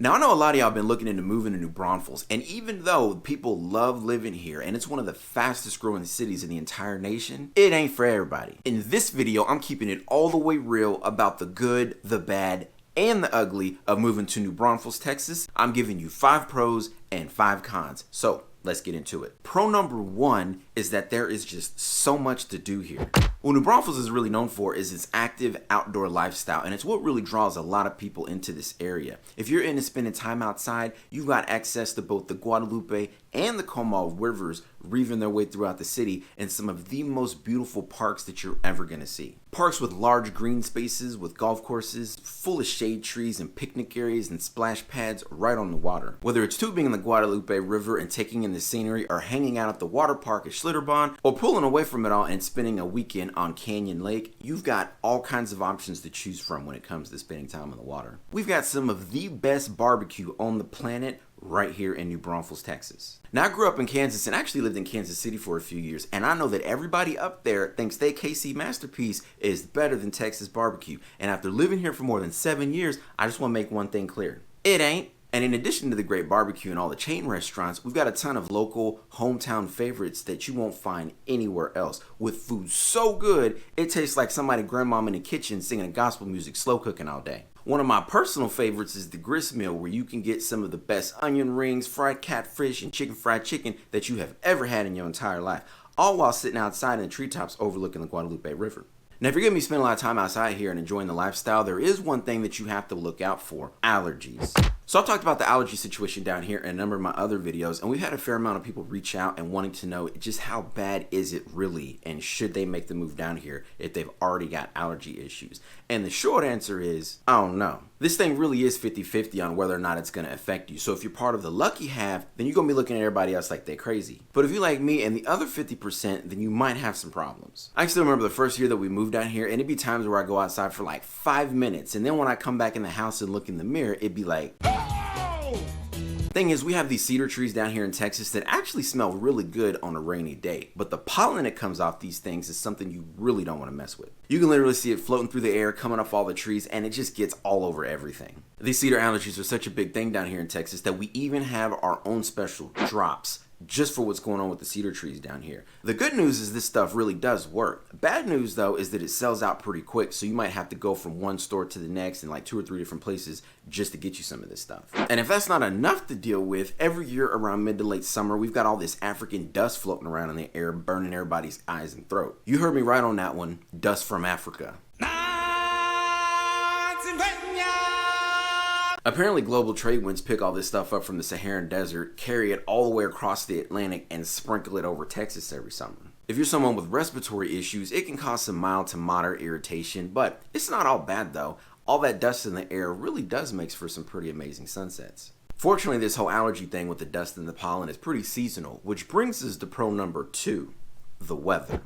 Now, I know a lot of y'all been looking into moving to New Braunfels, and even though people love living here and it's one of the fastest growing cities in the entire nation, it ain't for everybody. In this video, I'm keeping it all the way real about the good, the bad, and the ugly of moving to New Braunfels, Texas. I'm giving you 5 pros and 5 cons. So let's get into it. Pro number 1 is that there is just so much to do here. What New Braunfels is really known for is its active outdoor lifestyle, and it's what really draws a lot of people into this area. If you're into spending time outside, you've got access to both the Guadalupe and the Comal rivers weaving their way throughout the city and some of the most beautiful parks that you're ever going to see. Parks with large green spaces, with golf courses, full of shade trees and picnic areas and splash pads right on the water. Whether it's tubing in the Guadalupe River and taking in the scenery, or hanging out at the water park at Schlitterbahn, or pulling away from it all and spending a weekend on Canyon Lake, you've got all kinds of options to choose from when it comes to spending time on the water. We've got some of the best barbecue on the planet right here in New Braunfels, Texas. Now, I grew up in Kansas and actually lived in Kansas City for a few years, and I know that everybody up there thinks their KC masterpiece is better than Texas barbecue. And after living here for more than 7 years, I just want to make one thing clear. It ain't. And in addition to the great barbecue and all the chain restaurants, we've got a ton of local hometown favorites that you won't find anywhere else, with food so good it tastes like somebody grandmom in the kitchen singing gospel music, slow cooking all day. One of my personal favorites is the grist mill, where you can get some of the best onion rings, fried catfish, and fried chicken that you have ever had in your entire life, all while sitting outside in the treetops overlooking the Guadalupe River. Now, if you're going to be spending a lot of time outside here and enjoying the lifestyle, there is one thing that you have to look out for: allergies. So I've talked about the allergy situation down here in a number of my other videos, and we've had a fair amount of people reach out and wanting to know just how bad is it really, and should they make the move down here if they've already got allergy issues? And the short answer is, I don't know. This thing really is 50-50 on whether or not it's going to affect you. So if you're part of the lucky half, then you're going to be looking at everybody else like they're crazy. But if you're like me and the other 50%, then you might have some problems. I still remember the first year that we moved down here, and it'd be times where I go outside for like 5 minutes, and then when I come back in the house and look in the mirror, it'd be like, thing is, we have these cedar trees down here in Texas that actually smell really good on a rainy day, but the pollen that comes off these things is something you really don't want to mess with. You can literally see it floating through the air, coming off all the trees, and it just gets all over everything. These cedar allergies are such a big thing down here in Texas that we even have our own special drops just for what's going on with the cedar trees down here. The good news is this stuff really does work. Bad news, though, is that it sells out pretty quick, so you might have to go from one store to the next in like 2 or 3 different places just to get you some of this stuff. And if that's not enough to deal with, every year around mid to late summer, we've got all this African dust floating around in the air, burning everybody's eyes and throat. You heard me right on that one. Dust from Africa. Apparently, global trade winds pick all this stuff up from the Saharan desert, carry it all the way across the Atlantic, and sprinkle it over Texas every summer. If you're someone with respiratory issues, it can cause some mild to moderate irritation, but it's not all bad though. All that dust in the air really does make for some pretty amazing sunsets. Fortunately, this whole allergy thing with the dust and the pollen is pretty seasonal, which brings us to pro number 2, the weather.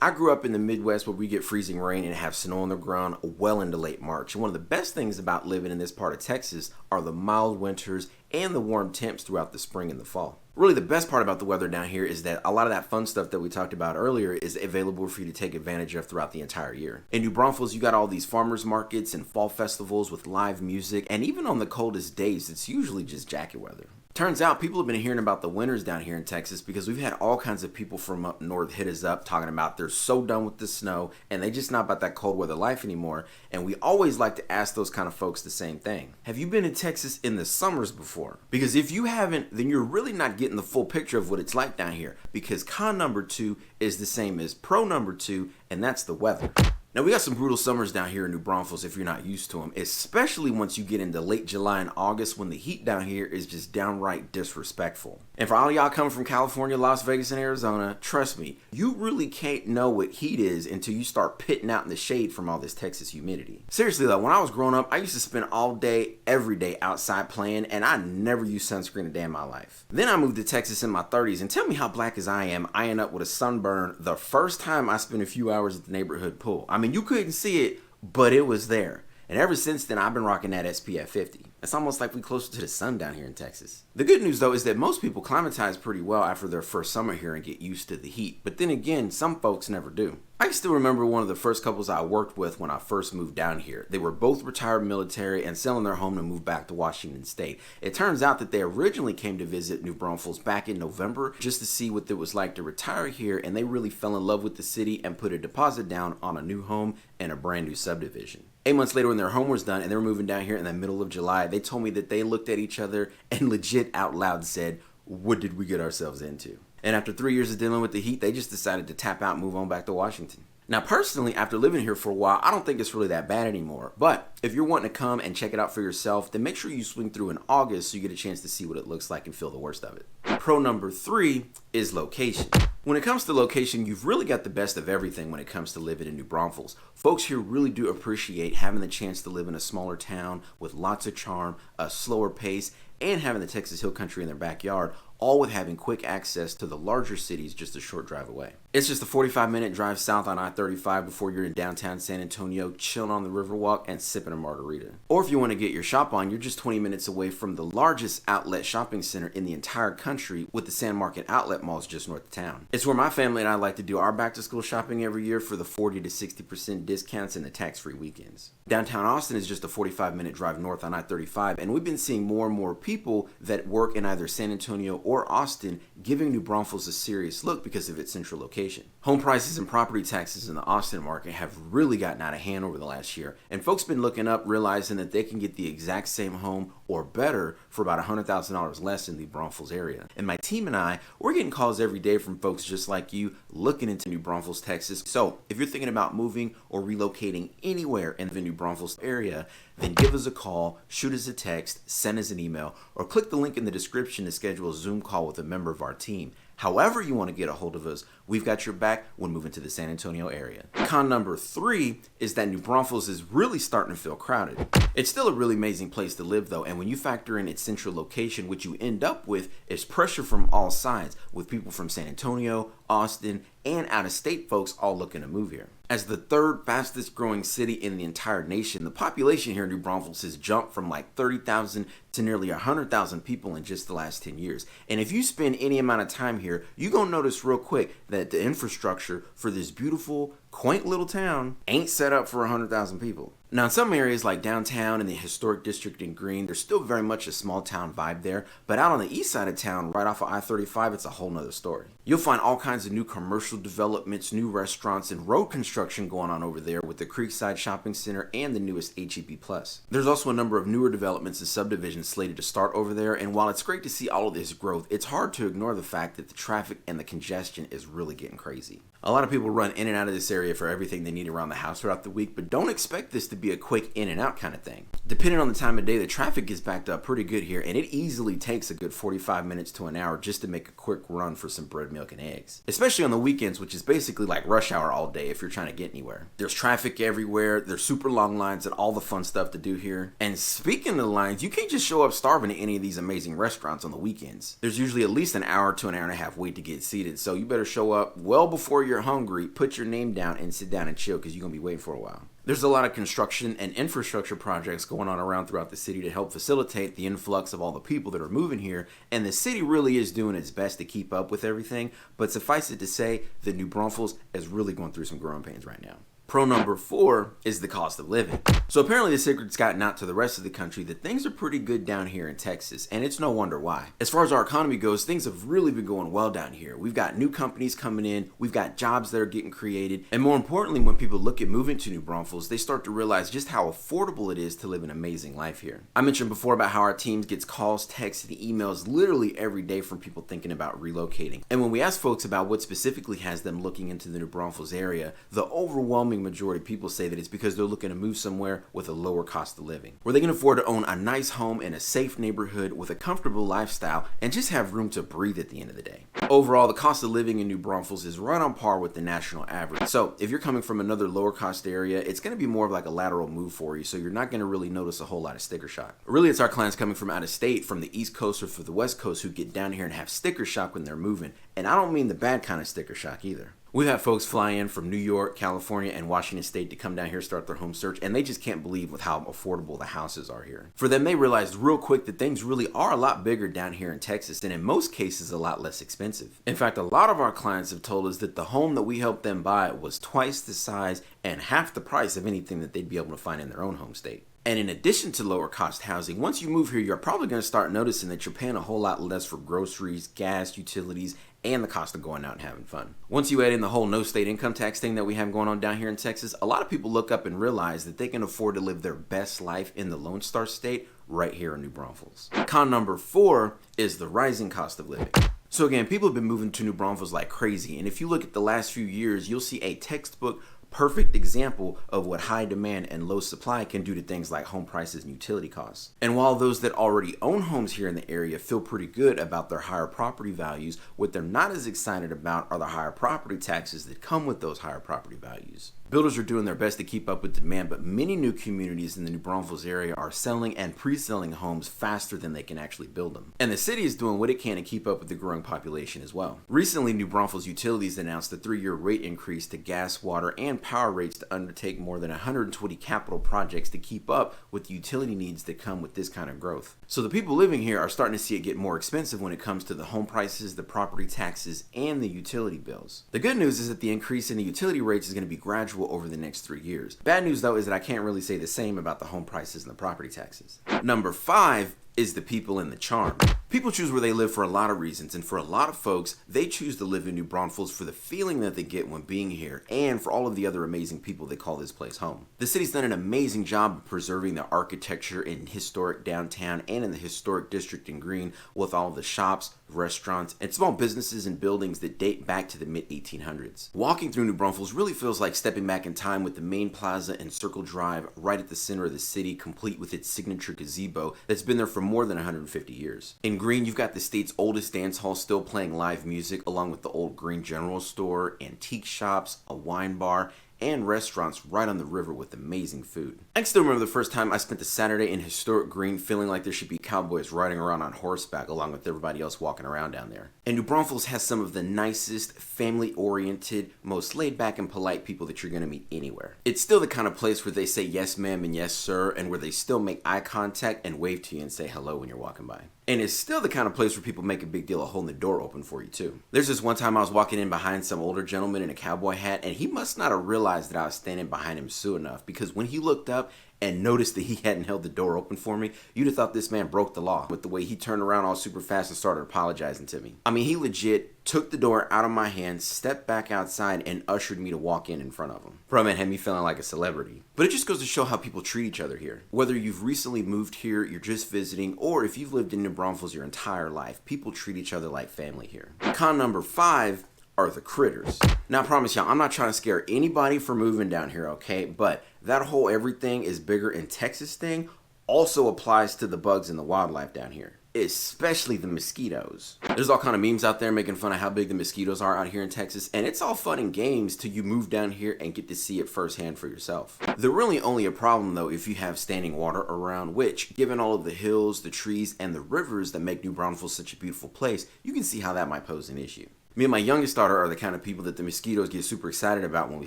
I grew up in the Midwest where we get freezing rain and have snow on the ground well into late March. And one of the best things about living in this part of Texas are the mild winters and the warm temps throughout the spring and the fall. Really, the best part about the weather down here is that a lot of that fun stuff that we talked about earlier is available for you to take advantage of throughout the entire year. In New Braunfels, you got all these farmers markets and fall festivals with live music, and even on the coldest days, it's usually just jacket weather. Turns out people have been hearing about the winters down here in Texas because we've had all kinds of people from up north hit us up talking about they're so done with the snow and they just not about that cold weather life anymore. And we always like to ask those kind of folks the same thing. Have you been in Texas in the summers before? Because if you haven't, then you're really not getting the full picture of what it's like down here, because con number 2 is the same as pro number 2, and that's the weather. Now, we got some brutal summers down here in New Braunfels if you're not used to them, especially once you get into late July and August when the heat down here is just downright disrespectful. And for all of y'all coming from California, Las Vegas, and Arizona, trust me, you really can't know what heat is until you start pitting out in the shade from all this Texas humidity. Seriously though, when I was growing up, I used to spend all day, every day outside playing, and I never used sunscreen a day in my life. Then I moved to Texas in my 30s, and tell me how black as I am, I end up with a sunburn the first time I spent a few hours at the neighborhood pool. I mean, you couldn't see it, but it was there. And ever since then, I've been rocking that SPF 50. It's almost like we closer to the sun down here in Texas. The good news though is that most people climatize pretty well after their first summer here and get used to the heat. But then again, some folks never do. I still remember one of the first couples I worked with when I first moved down here. They were both retired military and selling their home to move back to Washington State. It turns out that they originally came to visit New Braunfels back in November just to see what it was like to retire here, and they really fell in love with the city and put a deposit down on a new home and a brand new subdivision. 8 months later, when their home was done and they were moving down here in the middle of July, they told me that they looked at each other and legit out loud said, "What did we get ourselves into?" And after 3 years of dealing with the heat, they just decided to tap out and move on back to Washington. Now, personally, after living here for a while, I don't think it's really that bad anymore. But if you're wanting to come and check it out for yourself, then make sure you swing through in August so you get a chance to see what it looks like and feel the worst of it. Pro number 3 is location. When it comes to location, you've really got the best of everything when it comes to living in New Braunfels. Folks here really do appreciate having the chance to live in a smaller town with lots of charm, a slower pace, and having the Texas Hill Country in their backyard, all with having quick access to the larger cities just a short drive away. It's just a 45-minute drive south on I-35 before you're in downtown San Antonio, chilling on the Riverwalk and sipping a margarita. Or if you want to get your shop on, you're just 20 minutes away from the largest outlet shopping center in the entire country with the San Market Outlet Malls just north of town. It's where my family and I like to do our back-to-school shopping every year for the 40 to 60% discounts and the tax-free weekends. Downtown Austin is just a 45-minute drive north on I-35, and we've been seeing more and more people that work in either San Antonio or Austin giving New Braunfels a serious look because of its central location. Home prices and property taxes in the Austin market have really gotten out of hand over the last year, and folks been looking up realizing that they can get the exact same home or better for about $100,000 less in the Braunfels area. And my team and I, we're getting calls every day from folks just like you looking into New Braunfels, Texas. So if you're thinking about moving or relocating anywhere in the New Braunfels area, then give us a call, shoot us a text, send us an email, or click the link in the description to schedule a Zoom call with a member of our team. However you want to get a hold of us, we've got your back when moving to the San Antonio area. Con number 3 is that New Braunfels is really starting to feel crowded. It's still a really amazing place to live though, and when you factor in its central location, what you end up with is pressure from all sides, with people from San Antonio, Austin, and out-of-state folks all looking to move here. As the third fastest growing city in the entire nation, the population here in New Braunfels has jumped from like 30,000 to nearly 100,000 people in just the last 10 years. And if you spend any amount of time here, you're gonna notice real quick that the infrastructure for this beautiful, quaint little town ain't set up for 100,000 people. Now, in some areas like downtown and the historic district in Green, there's still very much a small town vibe there, but out on the east side of town, right off of I-35, it's a whole nother story. You'll find all kinds of new commercial developments, new restaurants, and road construction going on over there with the Creekside Shopping Center and the newest HEB Plus. There's also a number of newer developments and subdivisions slated to start over there, and while it's great to see all of this growth, it's hard to ignore the fact that the traffic and the congestion is really getting crazy. A lot of people run in and out of this area for everything they need around the house throughout the week, but don't expect this to be a quick in and out kind of thing. Depending on the time of day, the traffic gets backed up pretty good here, and it easily takes a good 45 minutes to an hour just to make a quick run for some bread, milk, and eggs. Especially on the weekends, which is basically like rush hour all day if you're trying to get anywhere. There's traffic everywhere, there's super long lines and all the fun stuff to do here. And speaking of lines, you can't just show up starving at any of these amazing restaurants on the weekends. There's usually at least an hour to an hour and a half wait to get seated, so you better show up well before you're hungry, put your name down, and sit down and chill because you're going to be waiting for a while. There's a lot of construction and infrastructure projects going on around throughout the city to help facilitate the influx of all the people that are moving here, and the city really is doing its best to keep up with everything, but suffice it to say that New Braunfels is really going through some growing pains right now. Pro number 4 is the cost of living. So apparently the secret's gotten out to the rest of the country that things are pretty good down here in Texas, and it's no wonder why. As far as our economy goes, things have really been going well down here. We've got new companies coming in, we've got jobs that are getting created, and more importantly, when people look at moving to New Braunfels, they start to realize just how affordable it is to live an amazing life here. I mentioned before about how our team gets calls, texts, and emails literally every day from people thinking about relocating. And when we ask folks about what specifically has them looking into the New Braunfels area, the overwhelming majority of people say that it's because they're looking to move somewhere with a lower cost of living, where they can afford to own a nice home in a safe neighborhood with a comfortable lifestyle and just have room to breathe at the end of the day. Overall, the cost of living in New Braunfels is right on par with the national average. So if you're coming from another lower cost area, it's going to be more of like a lateral move for you, so you're not going to really notice a whole lot of sticker shock. Really, it's our clients coming from out of state, from the East Coast or from the West Coast, who get down here and have sticker shock when they're moving. And I don't mean the bad kind of sticker shock either. We've had folks fly in from New York, California, and Washington State to come down here, start their home search, and they just can't believe with how affordable the houses are here. For them, they realized real quick that things really are a lot bigger down here in Texas, and in most cases, a lot less expensive. In fact, a lot of our clients have told us that the home that we helped them buy was twice the size and half the price of anything that they'd be able to find in their own home state. And in addition to lower cost housing, once you move here, you're probably going to start noticing that you're paying a whole lot less for groceries, gas, utilities, and the cost of going out and having fun. Once you add in the whole no state income tax thing that we have going on down here in Texas, a lot of people look up and realize that they can afford to live their best life in the Lone Star State right here in New Braunfels. Con number 4 is the rising cost of living. So again, people have been moving to New Braunfels like crazy, and if you look at the last few years, you'll see a textbook perfect example of what high demand and low supply can do to things like home prices and utility costs. And while those that already own homes here in the area feel pretty good about their higher property values, what they're not as excited about are the higher property taxes that come with those higher property values. Builders are doing their best to keep up with demand, but many new communities in the New Braunfels area are selling and pre-selling homes faster than they can actually build them. And the city is doing what it can to keep up with the growing population as well. Recently, New Braunfels Utilities announced a 3-year rate increase to gas, water, and power rates to undertake more than 120 capital projects to keep up with the utility needs that come with this kind of growth. So the people living here are starting to see it get more expensive when it comes to the home prices, the property taxes, and the utility bills. The good news is that the increase in the utility rates is going to be gradual over the next 3 years. Bad news though is that I can't really say the same about the home prices and the property taxes. Number 5 is the people and the charm. People choose where they live for a lot of reasons, and for a lot of folks, they choose to live in New Braunfels for the feeling that they get when being here, and for all of the other amazing people that call this place home. The city's done an amazing job of preserving the architecture in historic downtown and in the historic district in Green, with all of the shops, restaurants, and small businesses and buildings that date back to the mid-1800s. Walking through New Braunfels really feels like stepping back in time with the main plaza and Circle Drive right at the center of the city, complete with its signature gazebo that's been there for more than 150 years. In Green, you've got the state's oldest dance hall still playing live music, along with the old Green General Store, antique shops, a wine bar, and restaurants right on the river with amazing food. I can still remember the first time I spent a Saturday in historic Green feeling like there should be cowboys riding around on horseback along with everybody else walking around down there. And New Braunfels has some of the nicest, family-oriented, most laid-back and polite people that you're going to meet anywhere. It's still the kind of place where they say yes ma'am and yes sir, and where they still make eye contact and wave to you and say hello when you're walking by. And it's still the kind of place where people make a big deal of holding the door open for you too. There's this one time I was walking in behind some older gentleman in a cowboy hat, and he must not have realized that I was standing behind him soon enough, because when he looked up and noticed that he hadn't held the door open for me, you'd have thought this man broke the law with the way he turned around all super fast and started apologizing to me. I mean, he legit took the door out of my hand, stepped back outside, and ushered me to walk in front of him. Bro, man, had me feeling like a celebrity. But it just goes to show how people treat each other here. Whether you've recently moved here, you're just visiting, or if you've lived in New Braunfels your entire life, people treat each other like family here. Con number 5 are the critters. Now I promise y'all, I'm not trying to scare anybody for moving down here, okay? But that whole everything is bigger in Texas thing also applies to the bugs and the wildlife down here, especially the mosquitoes. There's all kind of memes out there making fun of how big the mosquitoes are out here in Texas, and it's all fun and games till you move down here and get to see it firsthand for yourself. They're really only a problem though if you have standing water around, which, given all of the hills, the trees, and the rivers that make New Braunfels such a beautiful place, you can see how that might pose an issue. Me and my youngest daughter are the kind of people that the mosquitoes get super excited about when we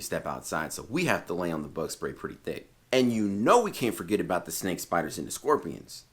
step outside, so we have to lay on the bug spray pretty thick. And you know we can't forget about the snakes, spiders, and the scorpions.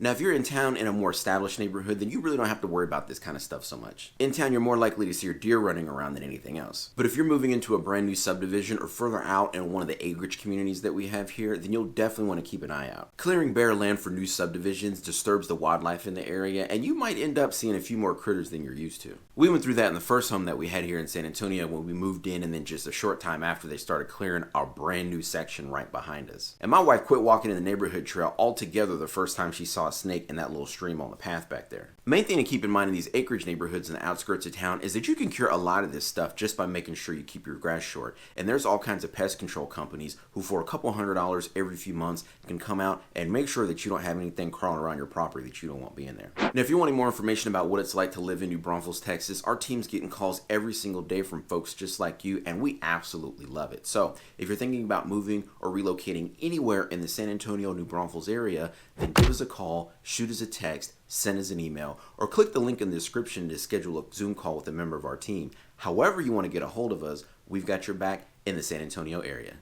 Now, if you're in town in a more established neighborhood, then you really don't have to worry about this kind of stuff so much. In town, you're more likely to see your deer running around than anything else. But if you're moving into a brand new subdivision or further out in one of the acreage communities that we have here, then you'll definitely want to keep an eye out. Clearing bare land for new subdivisions disturbs the wildlife in the area, and you might end up seeing a few more critters than you're used to. We went through that in the first home that we had here in San Antonio when we moved in, and then just a short time after they started clearing our brand new section right behind us. And my wife quit walking in the neighborhood trail altogether the first time she saw a snake in that little stream on the path back there. Main thing to keep in mind in these acreage neighborhoods in the outskirts of town is that you can cure a lot of this stuff just by making sure you keep your grass short. And there's all kinds of pest control companies who for a couple $100 every few months can come out and make sure that you don't have anything crawling around your property that you don't want being there. Now, if you're wanting more information about what it's like to live in New Braunfels, Texas, our team's getting calls every single day from folks just like you, and we absolutely love it. So if you're thinking about moving or relocating anywhere in the San Antonio, New Braunfels area, then give us a call call, shoot us a text, send us an email, or click the link in the description to schedule a Zoom call with a member of our team. However you want to get a hold of us, we've got your back in the San Antonio area.